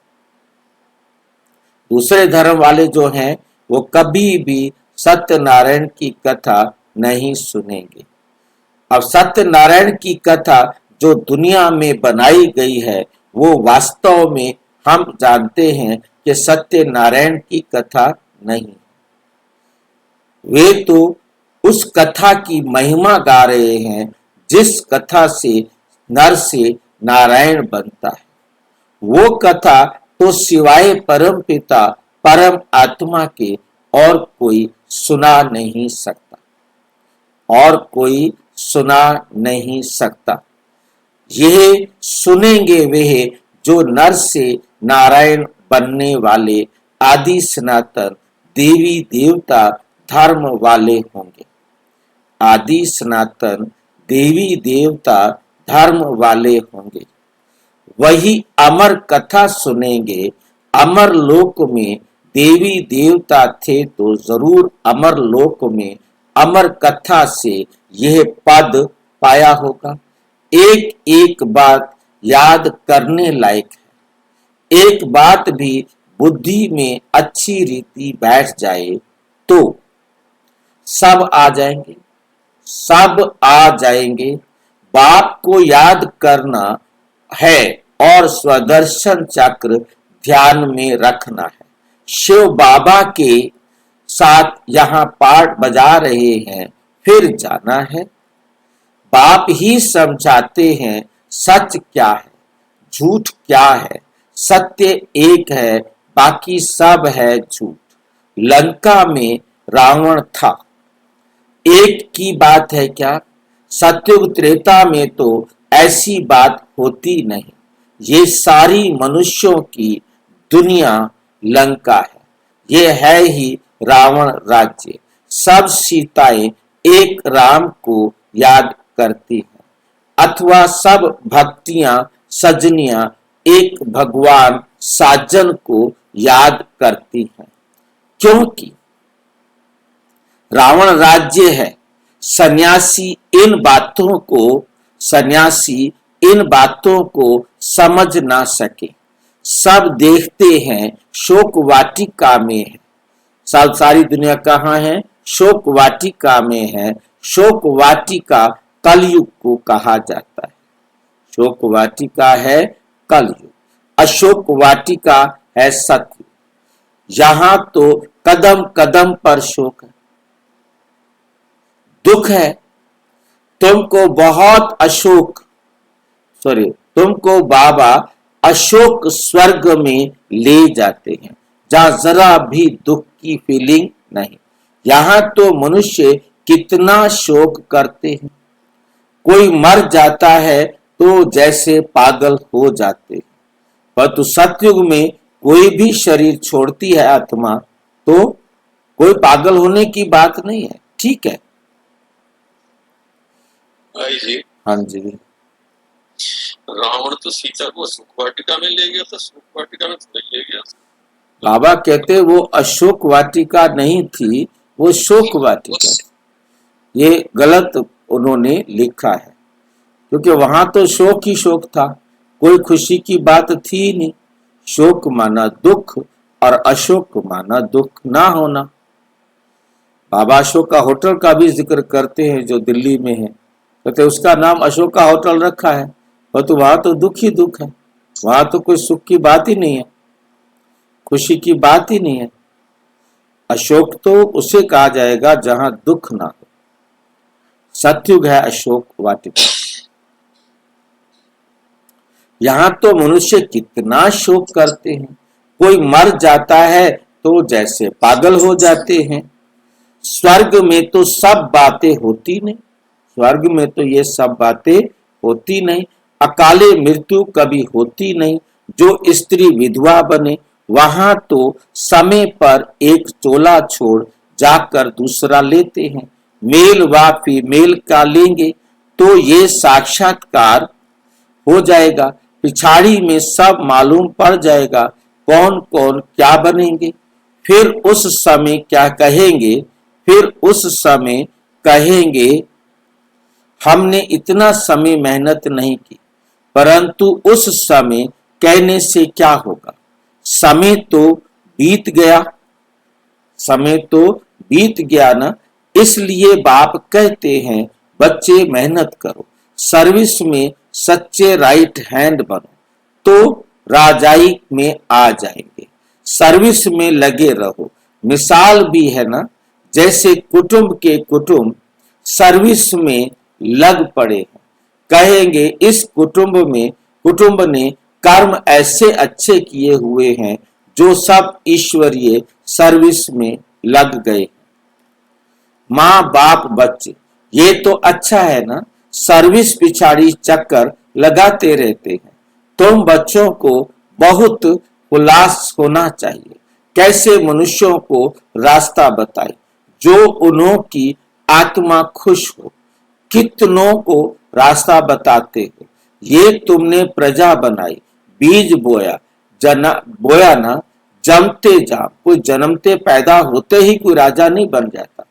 दूसरे धर्म वाले जो हैं वो कभी भी सत्यनारायण की कथा नहीं सुनेंगे। अब सत्यनारायण की कथा जो दुनिया में बनाई गई है वो वास्तव में हम जानते हैं कि सत्यनारायण की कथा नहीं। वे तो उस कथा की महिमा गा रहे हैं जिस कथा से नर से नारायण बनता है। वो कथा तो सिवाय परम पिता परम आत्मा के और कोई सुना नहीं सकता, और कोई सुना नहीं सकता। यह सुनेंगे वे जो नर से नारायण बनने वाले आदि सनातन देवी देवता धर्म वाले होंगे। आदि सनातन देवी देवता धर्म वाले होंगे, वही अमर कथा सुनेंगे। अमर लोक में देवी देवता थे तो जरूर अमर लोक में अमर कथा से यह पद पाया होगा। एक एक बात याद करने लायक है। एक बात भी बुद्धि में अच्छी रीति बैठ जाए तो सब आ जाएंगे, सब आ जाएंगे। बाप को याद करना है और स्वदर्शन चक्र ध्यान में रखना है। शिव बाबा के साथ यहाँ पाठ बजा रहे हैं, फिर जाना है। बाप ही समझाते हैं सच क्या है, झूठ क्या है। सत्य एक है, बाकी सब है झूठ। लंका में रावण था, एक की बात है क्या? सत्युग त्रेता में तो ऐसी बात होती नहीं। ये सारी मनुष्यों की दुनिया लंका है। ये है ही रावण राज्य। सब सीताएं एक राम को याद करती हैं, अथवा सब भक्तियां सजनियां एक भगवान साजन को याद करती हैं। क्योंकि रावण राज्य है। सन्यासी इन बातों को समझ ना सके। सब देखते हैं शोक वाटिका में है। सारी दुनिया कहाँ है? शोक वाटिका में है। शोक वाटिका कलयुग को कहा जाता है। शोक वाटिका है कलयुग, अशोक वाटिका है सत्य। यहां तो कदम कदम पर शोक है, दुख है। तुमको बाबा अशोक स्वर्ग में ले जाते हैं, जहां जरा भी दुख की फीलिंग नहीं। यहां तो मनुष्य कितना शोक करते हैं। कोई मर जाता है तो जैसे पागल हो जाते हैं। परंतु सतयुग में कोई भी शरीर छोड़ती है आत्मा तो कोई पागल होने की बात नहीं है। ठीक है भाई जी, हाँ जी। रावण तो सीता को सुख वाटिका में ले गया था, सुख वाटिका में तो नहीं ले गया। बाबा कहते वो अशोक वाटिका नहीं थी, वो शोक वाटिका थी। ये गलत उन्होंने लिखा है, क्योंकि वहां तो शोक ही शोक था, कोई खुशी की बात थी नहीं। शोक माना दुख और अशोक माना दुख ना होना। बाबा अशोका होटल का भी जिक्र करते हैं जो दिल्ली में है, कहते उसका नाम अशोका होटल रखा है, पर तो वहां तो दुख ही दुख है। वहां तो कोई सुख की बात ही नहीं है, खुशी की बात ही नहीं है। अशोक तो उसे कहा जाएगा जहां दुख ना हो। सतयुग है अशोक वाटिका। यहां तो मनुष्य कितना शोक करते हैं। कोई मर जाता है तो जैसे पागल हो जाते हैं। स्वर्ग में तो सब बातें होती नहीं। स्वर्ग में तो ये सब बातें होती नहीं। अकाले मृत्यु कभी होती नहीं। जो स्त्री विधवा बने वहां तो समय पर एक चोला छोड़ जाकर दूसरा लेते हैं। मेल व फीमेल का लेंगे तो ये साक्षात्कार हो जाएगा। पिछाड़ी में सब मालूम पड़ जाएगा कौन कौन क्या बनेंगे। फिर उस समय क्या कहेंगे? फिर उस समय कहेंगे हमने इतना समय मेहनत नहीं की, परंतु उस समय कहने से क्या होगा? समय तो बीत गया, समय तो बीत गया ना। इसलिए बाप कहते हैं बच्चे मेहनत करो, सर्विस में सच्चे राइट हैंड बनो तो राजाई में आ जाएंगे। सर्विस में लगे रहो। मिसाल भी है ना, जैसे कुटुंब के कुटुंब सर्विस में लग पड़े हैं। कहेंगे इस कुटुंब ने कर्म ऐसे अच्छे किए हुए हैं जो सब ईश्वरीय सर्विस में लग गए। माँ बाप बच्चे ये तो अच्छा है ना, सर्विस पिछाड़ी चक्कर लगाते रहते हैं। तुम बच्चों को बहुत उल्लास होना चाहिए। कैसे मनुष्यों को रास्ता बताए जो उन्हों की आत्मा खुश हो। कितनों को रास्ता बताते हो। ये तुमने प्रजा बनाई, बीज बोया ना, जमते जा। कोई जन्मते पैदा होते ही कोई राजा नहीं बन जाता।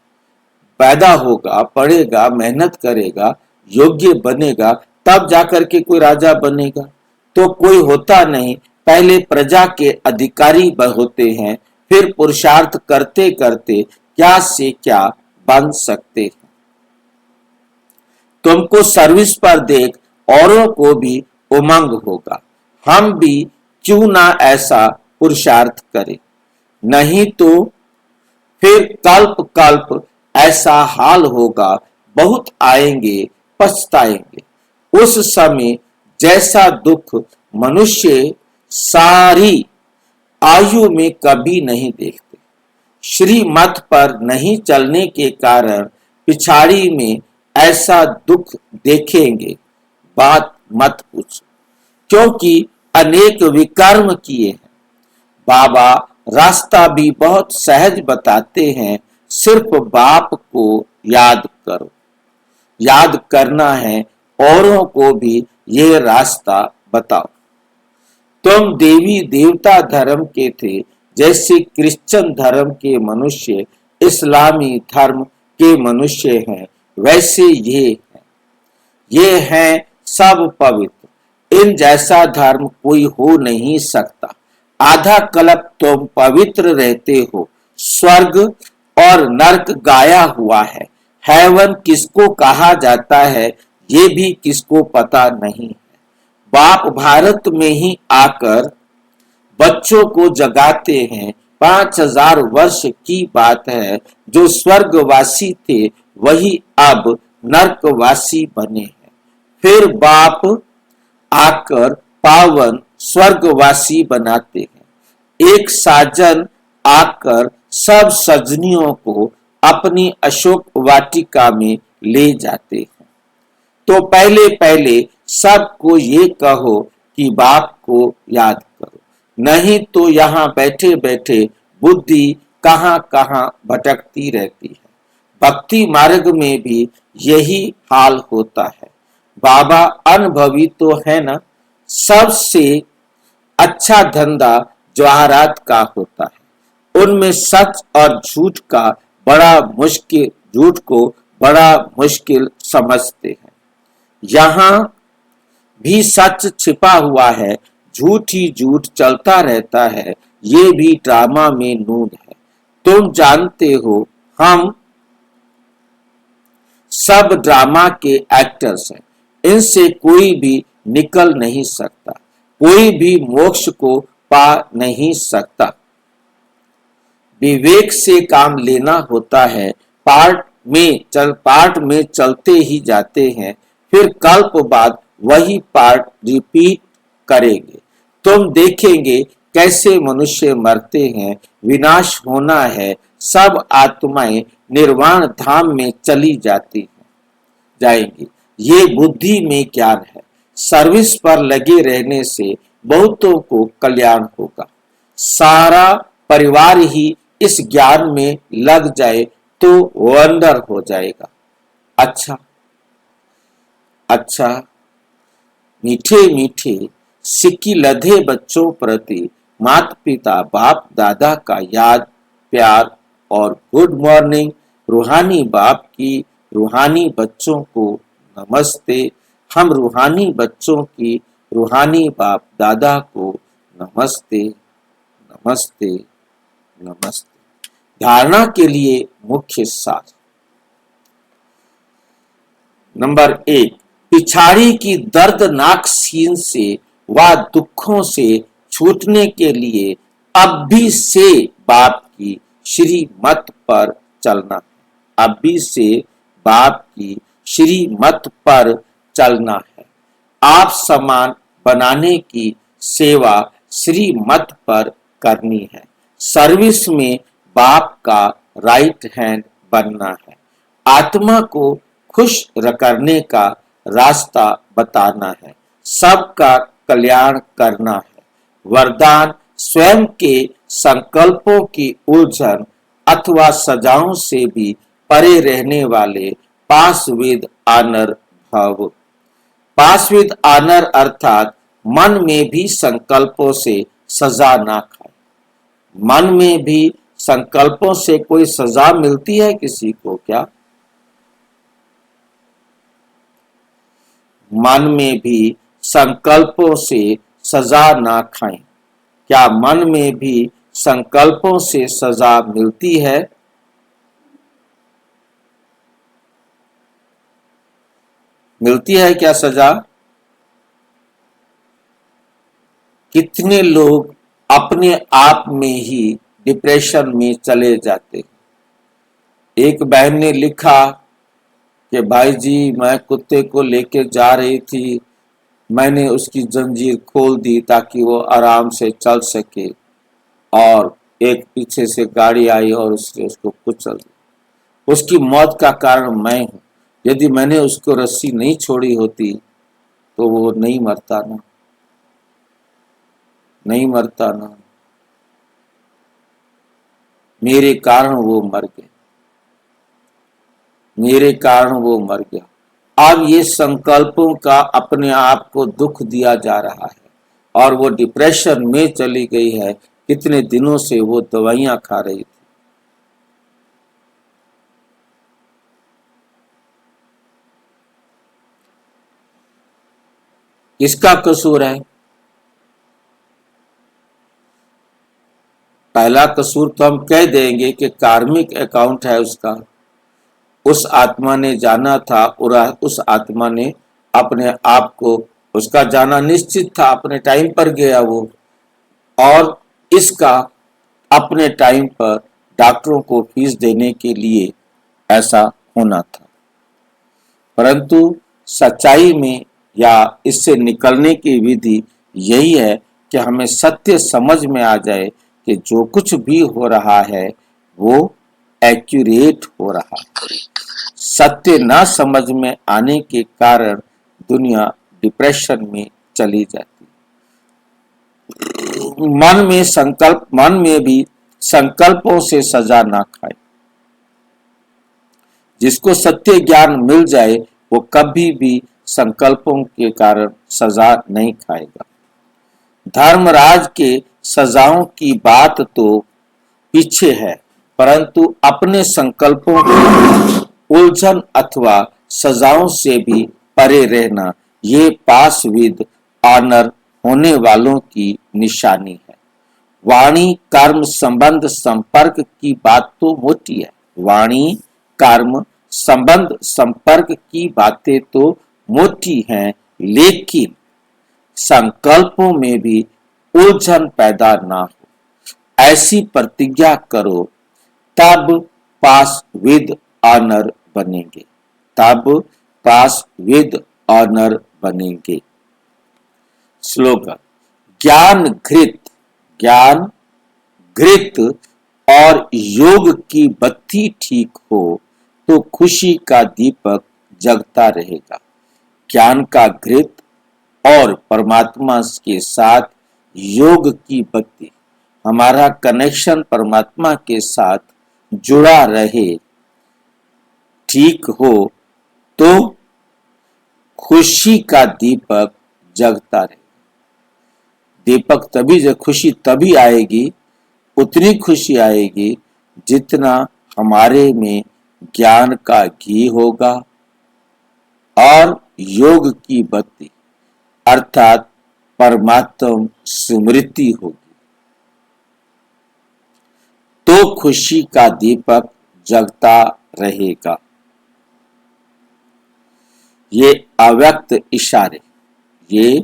पैदा होगा, पढ़ेगा, मेहनत करेगा, योग्य बनेगा, तब जाकर के कोई राजा बनेगा। तो कोई होता नहीं, पहले प्रजा के अधिकारी होते हैं, फिर पुरुषार्थ करते करते क्या से क्या बन सकते हैं। तुमको सर्विस पर देख औरों को भी उमंग होगा। हम भी क्यों ना ऐसा पुरुषार्थ करें, नहीं तो फिर कल्प कल्प ऐसा हाल होगा, बहुत आएंगे पछताएंगे। उस समय जैसा दुख मनुष्य सारी आयु में कभी नहीं देखते। श्रीमत पर नहीं चलने के कारण पिछाड़ी में ऐसा दुख देखेंगे, बात मत पूछो, क्योंकि अनेक विकर्म किए हैं। बाबा रास्ता भी बहुत सहज बताते हैं, सिर्फ बाप को याद करो। याद करना है, औरों को भी यह रास्ता बताओ। तुम देवी देवता धर्म के थे, जैसे क्रिश्चियन धर्म के मनुष्य इस्लामी धर्म के मनुष्य हैं, वैसे ये हैं सब पवित्र। इन जैसा धर्म कोई हो नहीं सकता। आधा कल्प तुम पवित्र रहते हो। स्वर्ग और नर्क गाया हुआ है। हेवन किसको कहा जाता है, ये भी किसको पता नहीं है। बाप भारत में ही आकर बच्चों को जगाते हैं। 5000 वर्ष की बात है, जो स्वर्गवासी थे वही अब नर्कवासी बने हैं। फिर बाप आकर पावन स्वर्गवासी बनाते हैं। एक साजन आकर सब सजनियों को अपनी अशोक वाटिका में ले जाते हैं। तो पहले पहले सबको ये कहो कि बाप को याद करो, नहीं तो यहाँ बैठे बैठे बुद्धि कहाँ कहाँ भटकती रहती है। भक्ति मार्ग में भी यही हाल होता है। बाबा अनुभवी तो है ना। सबसे अच्छा धंधा जवाहरात का होता है। उनमें सच और झूठ का झूठ को बड़ा मुश्किल समझते हैं। यहाँ भी सच छिपा हुआ है, झूठ ही झूठ चलता रहता है। ये भी ड्रामा में नून है। तुम जानते हो, हम सब ड्रामा के एक्टर्स हैं। इनसे कोई भी निकल नहीं सकता, कोई भी मोक्ष को पा नहीं सकता। विवेक से काम लेना होता है। पार्ट में चलते ही जाते हैं, फिर कल्प बाद वही पार्ट रिपीट करेंगे। तुम देखेंगे कैसे मनुष्य मरते हैं, विनाश होना है, सब आत्माएं निर्वाण धाम में चली जाएंगी। ये बुद्धि में ज्ञान है। सर्विस पर लगे रहने से बहुतों को कल्याण होगा। सारा परिवार ही इस ज्ञान में लग जाए तो वंडर हो जाएगा। अच्छा, मीठे मीठे सिक्की लधे बच्चों प्रति माता पिता बाप दादा का याद प्यार और गुड मॉर्निंग। रूहानी बाप की रूहानी बच्चों को नमस्ते। हम रूहानी बच्चों की रूहानी बाप दादा को नमस्ते नमस्ते नमस्ते। धारणा के लिए मुख्य सार। नंबर 1, पिछाड़ी की दर्दनाक सीन से व दुखों से छूटने के लिए अभी से बाप की श्रीमत पर चलना है। अभी से बाप की श्रीमत पर चलना है। आप समान बनाने की सेवा श्रीमत पर करनी है। सर्विस में बाप का राइट हैंड बनना है। आत्मा को खुश करने का रास्ता बताना है। सबका कल्याण करना है। वरदान स्वयं के संकल्पों की उलझन अथवा सजाओं से भी परे रहने वाले पास विद ऑनर भव। पास विद ऑनर अर्थात मन में भी संकल्पों से सजा ना खाए। मन में भी संकल्पों से कोई सजा मिलती है किसी को क्या? मन में भी संकल्पों से सजा ना खाएं। क्या मन में भी संकल्पों से सजा मिलती है? मिलती है क्या सजा? कितने लोग अपने आप में ही डिप्रेशन में चले जाते हैं। एक बहन ने लिखा कि भाई जी, मैं कुत्ते को लेके जा रही थी, मैंने उसकी जंजीर खोल दी ताकि वो आराम से चल सके, और एक पीछे से गाड़ी आई और उसने उसको कुचल दिया। उसकी मौत का कारण मैं हूं। यदि मैंने उसको रस्सी नहीं छोड़ी होती तो वो नहीं मरता ना, नहीं मरता ना, मेरे कारण वो मर गया, मेरे कारण वो मर गया। अब ये संकल्पों का अपने आप को दुख दिया जा रहा है और वो डिप्रेशन में चली गई है। कितने दिनों से वो दवाइयां खा रही थी। किसका कसूर है? पहला कसूर तो हम कह देंगे कि कार्मिक अकाउंट है उसका। उस आत्मा ने जाना था और उस आत्मा ने अपने आप को, उसका जाना निश्चित था, अपने टाइम पर गया वो, और इसका अपने टाइम पर डॉक्टरों को फीस देने के लिए ऐसा होना था। परंतु सच्चाई में या इससे निकलने की विधि यही है कि हमें सत्य समझ में आ जाए कि जो कुछ भी हो रहा है वो एक्यूरेट हो रहा है। सत्य ना समझ में आने के कारण दुनिया डिप्रेशन में चली जाती है। मन में भी संकल्पों से सजा ना खाए। जिसको सत्य ज्ञान मिल जाए वो कभी भी संकल्पों के कारण सजा नहीं खाएगा। धर्मराज के सजाओं की बात तो पीछे है, परंतु अपने संकल्पों की उलझन अथवा सजाओं से भी परे रहना, ये पास विद ऑनर होने वालों की निशानी है। वाणी कर्म संबंध संपर्क की बात तो मोटी है। वाणी कर्म संबंध संपर्क की बातें तो मोटी हैं, लेकिन संकल्पों में भी उलझन पैदा ना हो, ऐसी प्रतिज्ञा करो, तब पास विद ऑनर बनेंगे, तब पास विद ऑनर बनेंगे। स्लोगन: ज्ञान घृत और योग की बत्ती ठीक हो तो खुशी का दीपक जगता रहेगा। ज्ञान का घृत और परमात्मा के साथ योग की बत्ती, हमारा कनेक्शन परमात्मा के साथ जुड़ा रहे, ठीक हो तो खुशी का दीपक जगता रहे। दीपक तभी, खुशी तभी आएगी, उतनी खुशी आएगी जितना हमारे में ज्ञान का घी होगा और योग की बत्ती अर्थात परमात्म स्मृति होगी, तो खुशी का दीपक जगता रहेगा। ये अव्यक्त इशारे, ये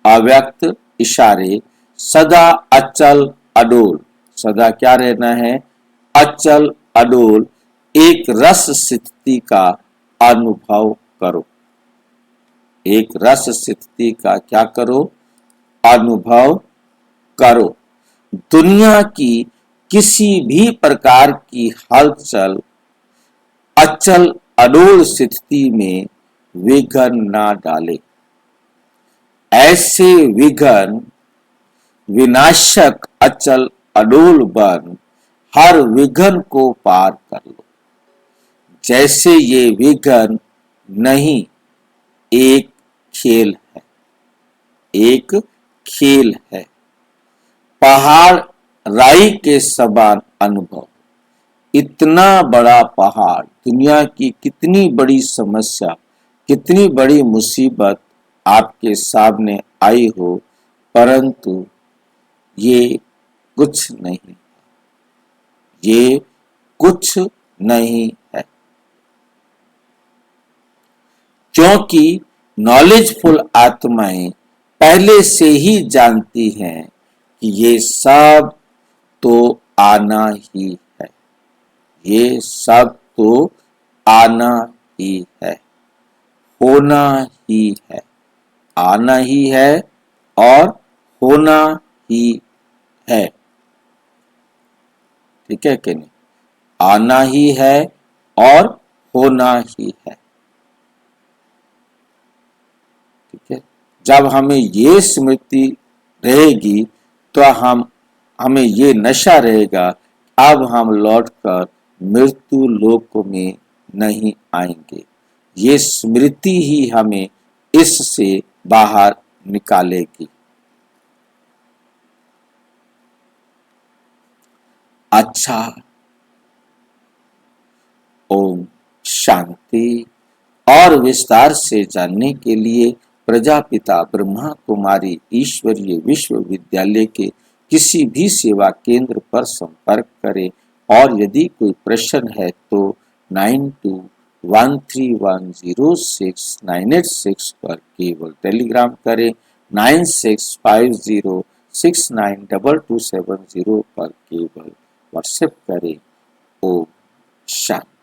अव्यक्त इशारे सदा अचल अडोल, सदा क्या रहना है? अचल अडोल एक रस स्थिति का अनुभव करो। एक रस स्थिति का क्या करो? अनुभव करो। दुनिया की किसी भी प्रकार की हलचल अचल अडोल स्थिति में विघ्न ना डाले। ऐसे विघ्न विनाशक अचल अडोल बन हर विघ्न को पार कर लो। जैसे ये विघ्न नहीं, एक खेल है, एक खेल है। पहाड़ राई के समान अनुभव। इतना बड़ा पहाड़, दुनिया की कितनी बड़ी समस्या, कितनी बड़ी मुसीबत आपके सामने आई हो, परंतु ये कुछ नहीं, ये कुछ नहीं है, क्योंकि नॉलेजफुल आत्माएं पहले से ही जानती हैं कि ये सब तो आना ही है, ये सब तो आना ही है, होना ही है, आना ही है और होना ही है। ठीक है कि नहीं? आना ही है और होना ही है। ठीक है, जब हमें ये स्मृति रहेगी तो हमें ये नशा रहेगा, अब हम लौटकर मृत्यु लोक में नहीं आएंगे। ये स्मृति ही हमें इससे बाहर निकालेगी। अच्छा, ओम शांति। और विस्तार से जानने के लिए प्रजापिता ब्रह्मा कुमारी ईश्वरीय विश्वविद्यालय के किसी भी सेवा केंद्र पर संपर्क करें और यदि कोई प्रश्न है तो 9213106986 पर केवल टेलीग्राम करें, 9650692270 पर केवल व्हाट्सएप करें। ओम शांति।